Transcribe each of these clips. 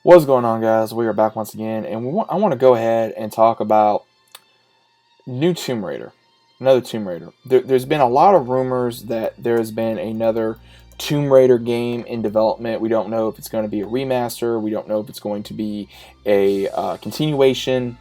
What's going on, guys? We are back once again, and I want to go ahead and talk about new Tomb Raider, another Tomb Raider. There's been a lot of rumors that there's been another Tomb Raider game in development. We don't know if it's going to be a remaster. We don't know if it's going to be a continuation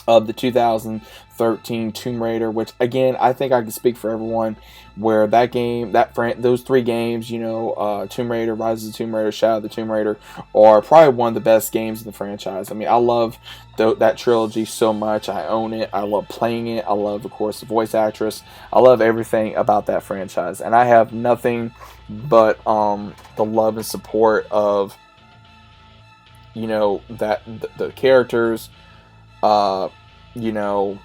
of the 2013 Tomb Raider, which again I think I can speak for everyone. Where that game, those three games, Tomb Raider, Rise of the Tomb Raider, Shadow of the Tomb Raider, are probably one of the best games in the franchise. I mean, I love that trilogy so much. I own it. I love playing it. I love, of course, the voice actress. I love everything about that franchise, and I have nothing but the love and support of the characters, uh, you know,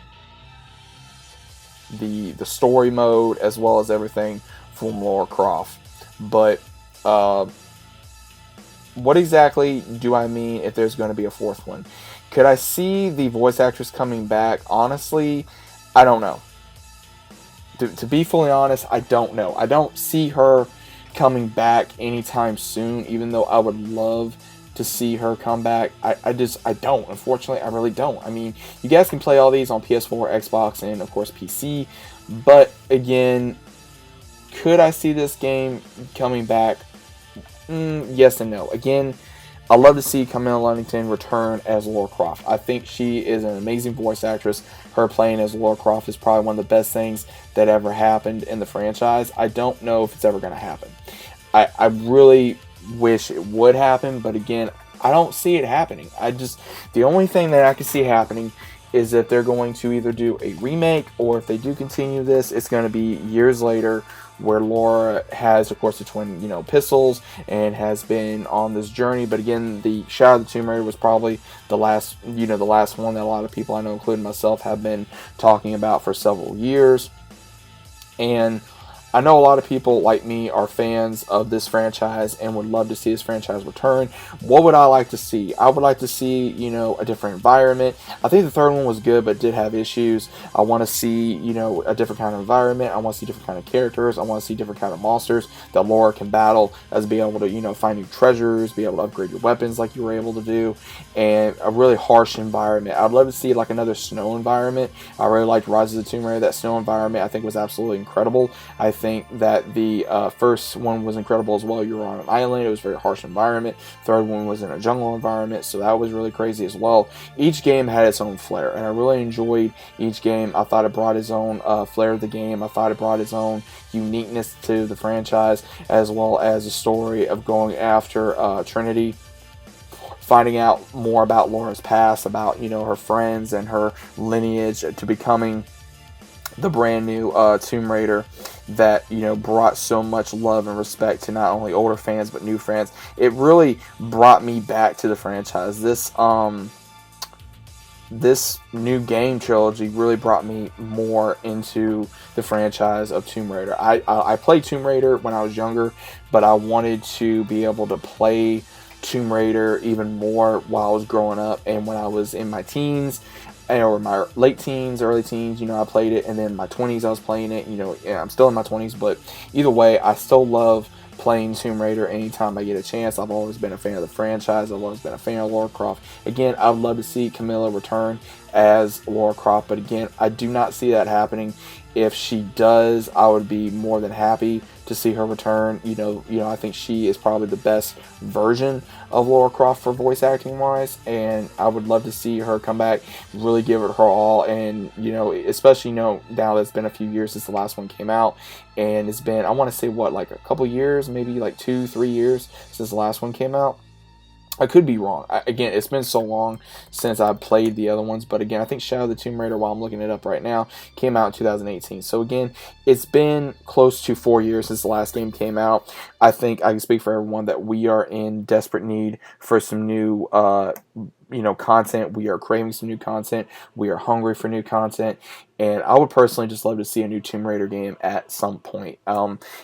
the story mode as well as everything from Lara Croft. But what exactly do I mean if there's going to be a fourth one? Could I see the voice actress coming back? Honestly, I don't know. To be fully honest, I don't know. I don't see her coming back anytime soon, even though I would love to see her come back. I don't. Unfortunately, I really don't. I mean, you guys can play all these on PS4, Xbox, and of course PC. But again, could I see this game coming back? Yes and no. Again, I love to see Camilla Luddington return as Lara Croft. I think she is an amazing voice actress. Her playing as Lara Croft is probably one of the best things that ever happened in the franchise. I don't know if it's ever going to happen. I really wish it would happen, but again, I don't see it happening. The only thing that I can see happening is that they're going to either do a remake, or if they do continue this, it's going to be years later, where Laura has, of course, the twin, pistols, and has been on this journey. But again, the Shadow of the Tomb Raider was probably the last one that a lot of people I know, including myself, have been talking about for several years. And I know a lot of people like me are fans of this franchise and would love to see this franchise return. What would I like to see? I would like to see, a different environment. I think the third one was good, but did have issues. I want to see, a different kind of environment. I want to see different kind of characters. I want to see different kind of monsters that Laura can battle, as be able to, find new treasures, be able to upgrade your weapons like you were able to do, and a really harsh environment. I'd love to see like another snow environment. I really liked Rise of the Tomb Raider. That snow environment I think was absolutely incredible. I think that the first one was incredible as well. You were on an island. It was a very harsh environment. Third one was in a jungle environment, so that was really crazy as well. Each game had its own flair, and I really enjoyed each game. I thought it brought its own flair to the game. I thought it brought its own uniqueness to the franchise, as well as the story of going after Trinity, finding out more about Laura's past, about her friends and her lineage, to becoming the brand new Tomb Raider that brought so much love and respect to not only older fans but new fans. It really brought me back to the franchise. This new game trilogy really brought me more into the franchise of Tomb Raider. I played Tomb Raider when I was younger, but I wanted to be able to play Tomb Raider even more while I was growing up, and when I was in my teens, or my late teens, early teens, I played it, and then my 20s I was playing it. I'm still in my 20s, but either way, I still love playing Tomb Raider anytime I get a chance. I've always been a fan of the franchise. I've always been a fan of Lara Croft. Again, I would love to see Camilla return as Lara Croft, but again, I do not see that happening. If she does, I would be more than happy to see her return. I think she is probably the best version of Lara Croft for voice acting wise, and I would love to see her come back, really give it her all, and especially now that it's been a few years since the last one came out, and it's been, I want to say, like a couple years, maybe like 2-3 years since the last one came out. I could be wrong. Again, it's been so long since I played the other ones. But again, I think Shadow of the Tomb Raider, while I'm looking it up right now, came out in 2018. So again, it's been close to 4 years since the last game came out. I think I can speak for everyone that we are in desperate need for some new content. We are craving some new content. We are hungry for new content. And I would personally just love to see a new Tomb Raider game at some point.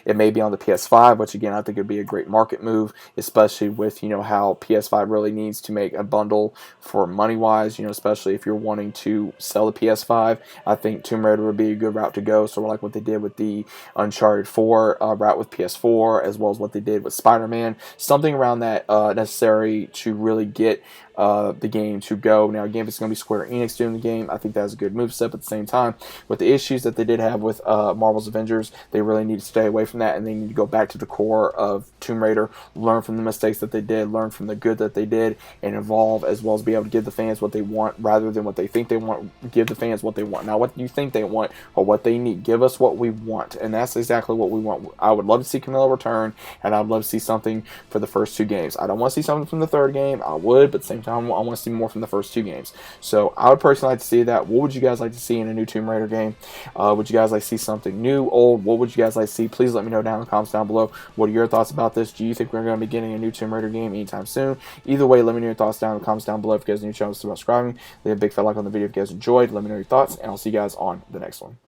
It may be on the PS5, which again I think would be a great market move, especially with how PS5 really needs to make a bundle for money wise. Especially if you're wanting to sell the PS5, I think Tomb Raider would be a good route to go. So like what they did with the Uncharted 4 route with PS4, as well as what they did with Spider-Man, something around that necessary to really get the game to go. Now, again, if it's going to be Square Enix doing the game, I think that's a good move step. At the same time, with the issues that they did have with Marvel's Avengers, they really need to stay away from that, and they need to go back to the core of Tomb Raider, learn from the mistakes that they did, learn from the good that they did, and evolve, as well as be able to give the fans what they want rather than what they think they want. Give the fans what they want, not what you think they want or what they need. Give us what we want, and that's exactly what we want. I would love to see Camilla return, and I'd love to see something for the first 2 games. I don't want to see something from the 3rd game. I would, but at the same time, I want to see more from the first 2 games. So I would personally like to see that. What would you guys like to see in a new Tomb Raider game? Would you guys like to see something new, old? What would you guys like to see? Please let me know down in the comments down below. What are your thoughts about this? Do you think we're going to be getting a new Tomb Raider game anytime soon? Either way, let me know your thoughts down in the comments down below. If you guys are new to the channel, subscribing. Leave a big fat like on the video if you guys enjoyed. Let me know your thoughts, and I'll see you guys on the next one.